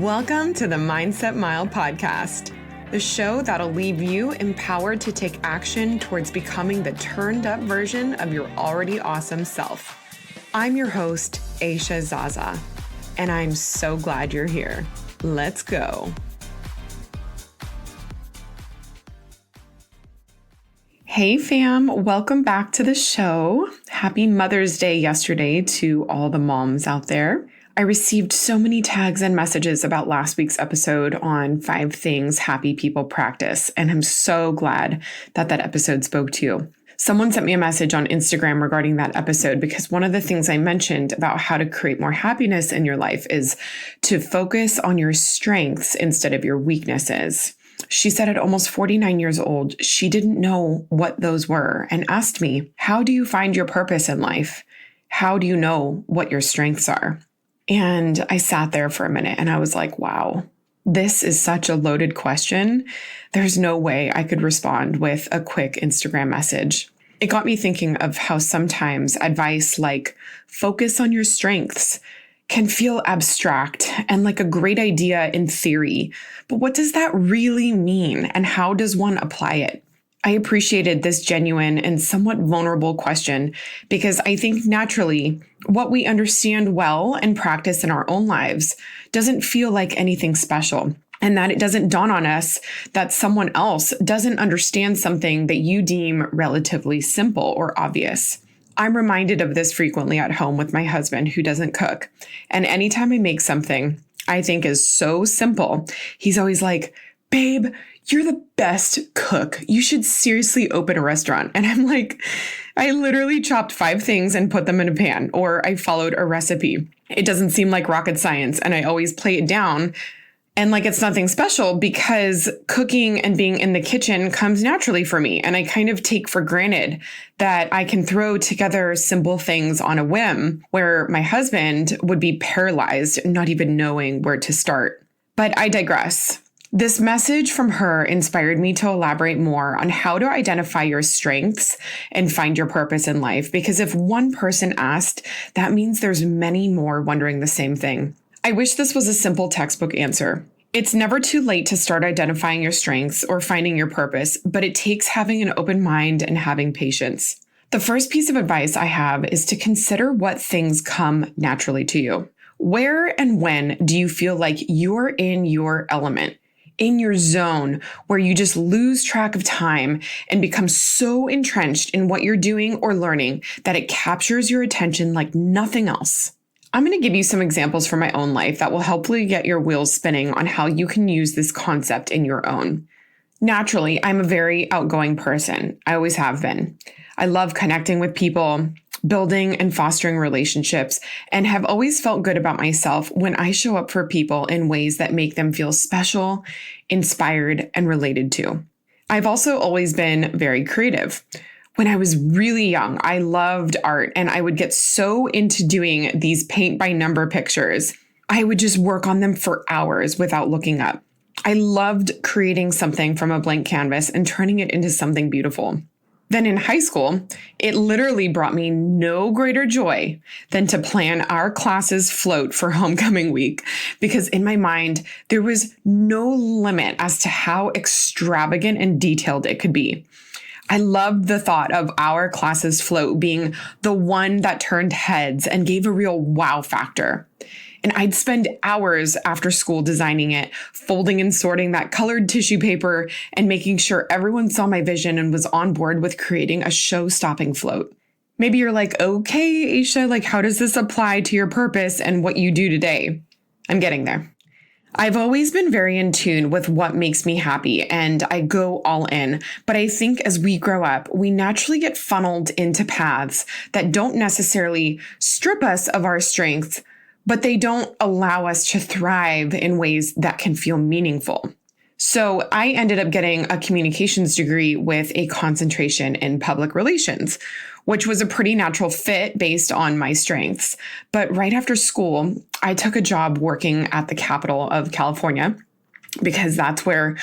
Welcome to the Mindset Mile podcast, the show that'll leave you empowered to take action towards becoming the turned up version of your already awesome self. I'm your host, Aisha Zaza, and I'm so glad you're here. Let's go. Hey fam, welcome back to the show. Happy Mother's Day yesterday to all the moms out there. I received so many tags and messages about last week's episode on 5 things happy people practice, and I'm so glad that episode spoke to you. Someone sent me a message on Instagram regarding that episode because one of the things I mentioned about how to create more happiness in your life is to focus on your strengths instead of your weaknesses. She said at almost 49 years old, she didn't know what those were and asked me, how do you find your purpose in life? How do you know what your strengths are? And I sat there for a minute and I was like, wow, this is such a loaded question. There's no way I could respond with a quick Instagram message. It got me thinking of how sometimes advice like focus on your strengths can feel abstract and like a great idea in theory. But what does that really mean? And how does one apply it? I appreciated this genuine and somewhat vulnerable question because I think naturally what we understand well and practice in our own lives doesn't feel like anything special, and that it doesn't dawn on us that someone else doesn't understand something that you deem relatively simple or obvious. I'm reminded of this frequently at home with my husband who doesn't cook. And anytime I make something I think is so simple, he's always like, babe, you're the best cook. You should seriously open a restaurant. And I'm like, I literally chopped 5 things and put them in a pan, or I followed a recipe. It doesn't seem like rocket science. And I always play it down and like it's nothing special because cooking and being in the kitchen comes naturally for me. And I kind of take for granted that I can throw together simple things on a whim, where my husband would be paralyzed, not even knowing where to start. But I digress. This message from her inspired me to elaborate more on how to identify your strengths and find your purpose in life. Because if one person asked, that means there's many more wondering the same thing. I wish this was a simple textbook answer. It's never too late to start identifying your strengths or finding your purpose, but it takes having an open mind and having patience. The first piece of advice I have is to consider what things come naturally to you. Where and when do you feel like you're in your element? In your zone where you just lose track of time and become so entrenched in what you're doing or learning that it captures your attention like nothing else. I'm going to give you some examples from my own life that will hopefully get your wheels spinning on how you can use this concept in your own. Naturally, I'm a very outgoing person. I always have been. I love connecting with people, building and fostering relationships, and have always felt good about myself when I show up for people in ways that make them feel special, inspired, and related to. I've also always been very creative. When I was really young, I loved art, and I would get so into doing these paint by number pictures. I would just work on them for hours without looking up. I loved creating something from a blank canvas and turning it into something beautiful. Then in high school, it literally brought me no greater joy than to plan our class's float for homecoming week, because in my mind, there was no limit as to how extravagant and detailed it could be. I loved the thought of our class's float being the one that turned heads and gave a real wow factor. And I'd spend hours after school designing it, folding and sorting that colored tissue paper and making sure everyone saw my vision and was on board with creating a show-stopping float. Maybe you're like, okay, Aisha, like how does this apply to your purpose and what you do today? I'm getting there. I've always been very in tune with what makes me happy, and I go all in. But I think as we grow up, we naturally get funneled into paths that don't necessarily strip us of our strengths, but they don't allow us to thrive in ways that can feel meaningful. So I ended up getting a communications degree with a concentration in public relations, which was a pretty natural fit based on my strengths. But right after school, I took a job working at the capital of California because that's where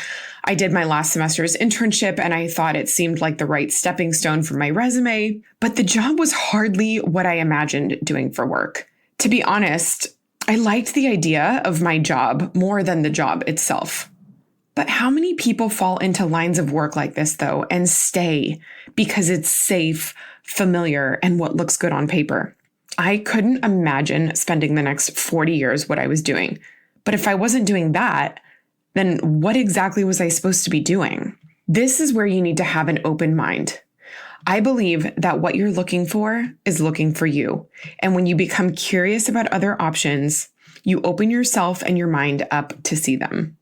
I did my last semester's internship, and I thought it seemed like the right stepping stone for my resume. But the job was hardly what I imagined doing for work. To be honest, I liked the idea of my job more than the job itself. But how many people fall into lines of work like this, though, and stay because it's safe, familiar, and what looks good on paper? I couldn't imagine spending the next 40 years what I was doing. But if I wasn't doing that, then what exactly was I supposed to be doing? This is where you need to have an open mind. I believe that what you're looking for is looking for you. And when you become curious about other options, you open yourself and your mind up to see them.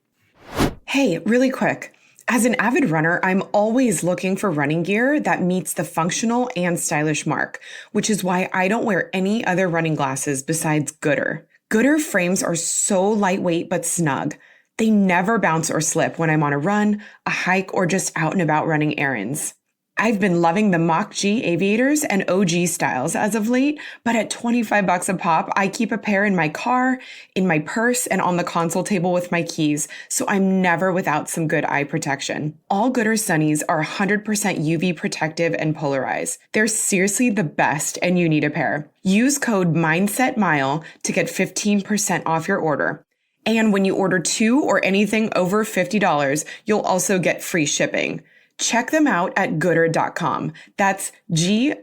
Hey, really quick. As an avid runner, I'm always looking for running gear that meets the functional and stylish mark, which is why I don't wear any other running glasses besides Gooder. Gooder frames are so lightweight but snug. They never bounce or slip when I'm on a run, a hike, or just out and about running errands. I've been loving the Mach G aviators and OG styles as of late, but at $25 a pop, I keep a pair in my car, in my purse, and on the console table with my keys, so I'm never without some good eye protection. All Gooder Sunnies are 100% UV protective and polarized. They're seriously the best, and you need a pair. Use code MindsetMile to get 15% off your order. And when you order 2 or anything over $50, you'll also get free shipping. Check them out at gooder.com. That's GOODR.com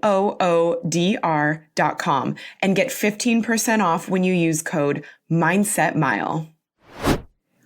and get 15% off when you use code MindsetMile.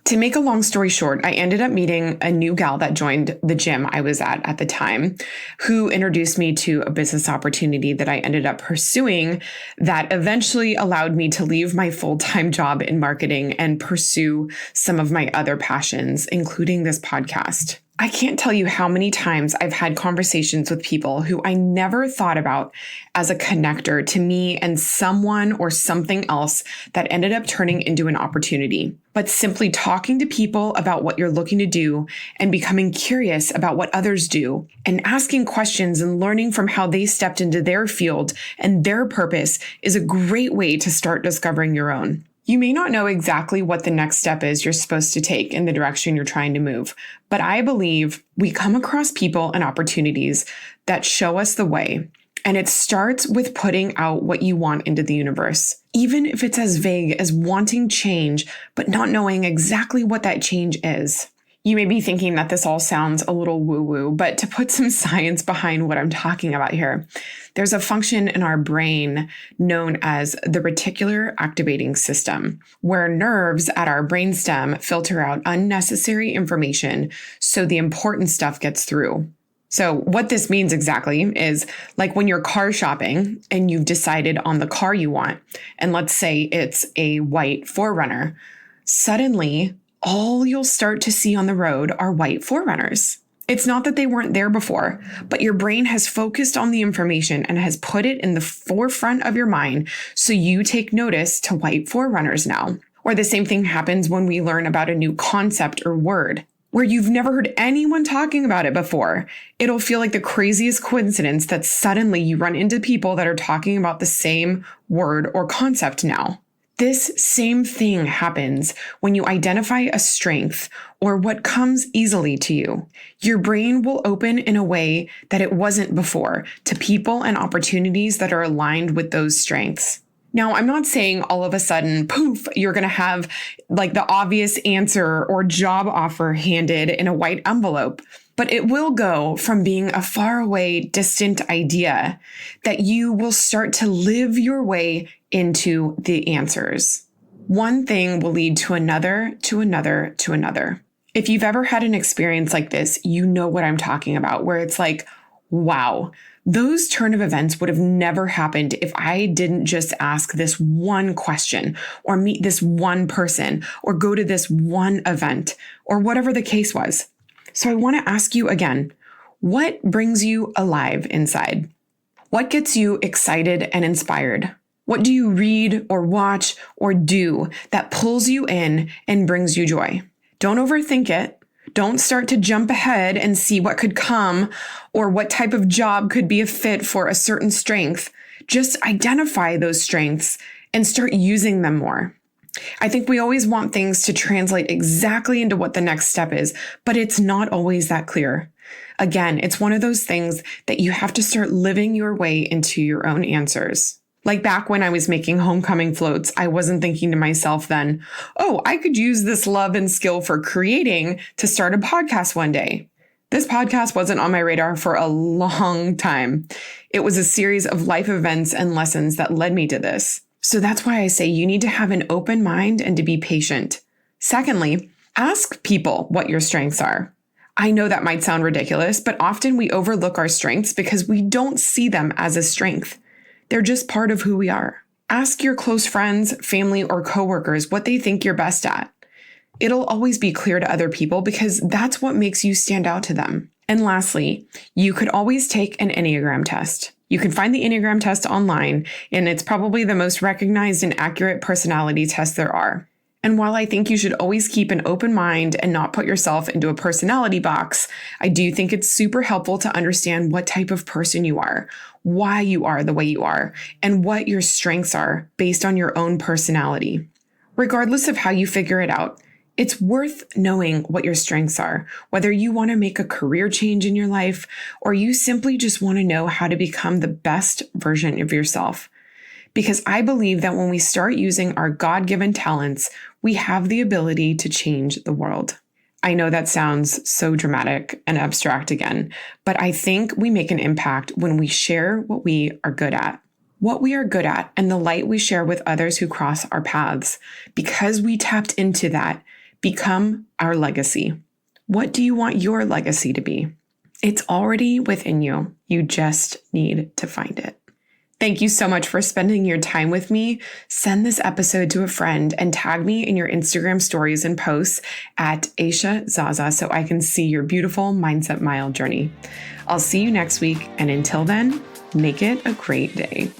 To make a long story short, I ended up meeting a new gal that joined the gym I was at the time, who introduced me to a business opportunity that I ended up pursuing that eventually allowed me to leave my full-time job in marketing and pursue some of my other passions, including this podcast. I can't tell you how many times I've had conversations with people who I never thought about as a connector to me and someone or something else that ended up turning into an opportunity. But simply talking to people about what you're looking to do and becoming curious about what others do and asking questions and learning from how they stepped into their field and their purpose is a great way to start discovering your own. You may not know exactly what the next step is you're supposed to take in the direction you're trying to move, but I believe we come across people and opportunities that show us the way. And it starts with putting out what you want into the universe, even if it's as vague as wanting change, but not knowing exactly what that change is. You may be thinking that this all sounds a little woo-woo, but to put some science behind what I'm talking about here, there's a function in our brain known as the reticular activating system, where nerves at our brainstem filter out unnecessary information so the important stuff gets through. So what this means exactly is like when you're car shopping and you've decided on the car you want, and let's say it's a white 4Runner, suddenly all you'll start to see on the road are white 4Runners. It's not that they weren't there before, but your brain has focused on the information and has put it in the forefront of your mind, so you take notice to white 4Runners now. Or the same thing happens when we learn about a new concept or word, where you've never heard anyone talking about it before. It'll feel like the craziest coincidence that suddenly you run into people that are talking about the same word or concept now. This same thing happens when you identify a strength or what comes easily to you. Your brain will open in a way that it wasn't before to people and opportunities that are aligned with those strengths. Now, I'm not saying all of a sudden, poof, you're going to have like the obvious answer or job offer handed in a white envelope, but it will go from being a faraway, distant idea that you will start to live your way into the answers. One thing will lead to another, to another, to another. If you've ever had an experience like this, you know what I'm talking about, where it's like, wow, those turn of events would have never happened if I didn't just ask this one question or meet this one person or go to this one event or whatever the case was. So I want to ask you again, what brings you alive inside? What gets you excited and inspired? What do you read or watch or do that pulls you in and brings you joy? Don't overthink it. Don't start to jump ahead and see what could come or what type of job could be a fit for a certain strength. Just identify those strengths and start using them more. I think we always want things to translate exactly into what the next step is, but it's not always that clear. Again, it's one of those things that you have to start living your way into your own answers. Like back when I was making homecoming floats, I wasn't thinking to myself then, oh, I could use this love and skill for creating to start a podcast one day. This podcast wasn't on my radar for a long time. It was a series of life events and lessons that led me to this. So that's why I say you need to have an open mind and to be patient. Secondly, ask people what your strengths are. I know that might sound ridiculous, but often we overlook our strengths because we don't see them as a strength. They're just part of who we are. Ask your close friends, family, or coworkers what they think you're best at. It'll always be clear to other people because that's what makes you stand out to them. And lastly, you could always take an Enneagram test. You can find the Enneagram test online, and it's probably the most recognized and accurate personality test there are. And while I think you should always keep an open mind and not put yourself into a personality box, I do think it's super helpful to understand what type of person you are, why you are the way you are, and what your strengths are based on your own personality. Regardless of how you figure it out, it's worth knowing what your strengths are, whether you want to make a career change in your life or you simply just want to know how to become the best version of yourself. Because I believe that when we start using our God-given talents, we have the ability to change the world. I know that sounds so dramatic and abstract again, but I think we make an impact when we share what we are good at. What we are good at and the light we share with others who cross our paths. Because we tapped into that, become our legacy. What do you want your legacy to be? It's already within you. You just need to find it. Thank you so much for spending your time with me. Send this episode to a friend and tag me in your Instagram stories and posts at Aisha Zaza so I can see your beautiful Mindset Mile journey. I'll see you next week, and until then, make it a great day.